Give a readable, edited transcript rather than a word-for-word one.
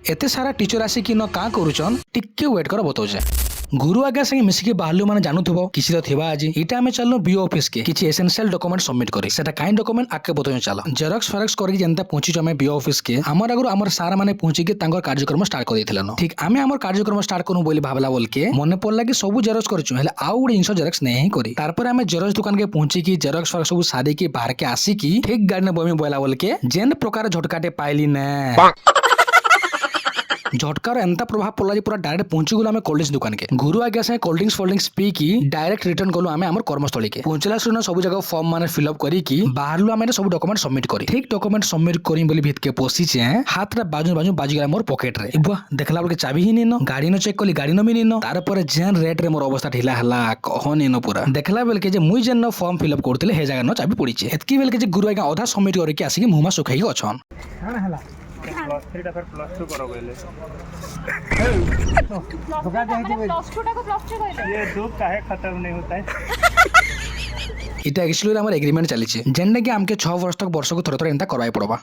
एते सारा टीचर आसी कि न का करूछन टिके वेट कर बताउछे। गुरु आज्ञा संगे मिसिकी बाहरलु माने जानुथबो किछि तो थिबा आज इटा हमें चलनो बीओ ऑफिस के किछि एसेंशियल डॉक्यूमेंट सबमिट करी सेटा काइन डॉक्यूमेंट आके बताउ चला जेरॉक्स फेरॉक्स करी जनता पहुंची जमे बीओ ऑफिस के हमर अगर हमर सारा माने पहुंची के तांगर कार्यक्रम स्टार्ट कर देथिलन। ठीक आमे हमर कार्यक्रम स्टार्ट करू बोली भाबला बोल के मने पड़ला कि सब जेरॉक्स करछु हेले आउ गुड इंसो जेरॉक्स नहीं करी तारपर हमें जेरॉक्स दुकान के पहुंची की जेरॉक्स फेरॉक्स सब सादी के बाहर के आसी की ठीक गाड़ी ने बमी बोला बोल के जेन प्रकार झटकाटे पाइली ने झटकार एंता प्रभाव पड़ला जे पूरा डायरेक्ट पहुंची गलो हमें कोल्ड ड्रिंक्स दुकान के गुरु आज्ञा से cold drinks fold drinks P की डायरेक्ट रिटर्न गलो हमें हमर कर्मस्थली के पहुंचला सुन सब जगह फॉर्म माने फिल अप करी की बाहरलु हमें सब डॉक्यूमेंट सबमिट करी ठीक डॉक्यूमेंट सबमिट करी बोली भीत के पोसी छे हाथ रे बाजू बाजू बाजी गला मोर पॉकेट रे इबा देखला बोल के चाबी ही नीनो गाड़ी न चेक कली गाड़ी न भी नीनो तार पर जेन रेट रे मोर अवस्था ढिला हला कहो नीनो पूरा देखला बोल के जे मुई जेन फॉर्म फिल अप करतले हे जगह न चाबी पड़ी छे एतकी बोल के जे गुरु आज्ञा आधा सबमिट करी के आसी के मुंह में सुखाई अछन काना हला प्लस 3 टा फिर प्लस 2 करो बोले धोखा दे है प्लस 2 टा को प्लस 2 कहले ये दुख काहे खत्म नहीं होता है। इटा एक्चुअली हमर एग्रीमेंट चली छे जेन के हमके 6 वर्ष तक वर्ष को थोड़ा थोड़ा एंता करवाई पड़बा।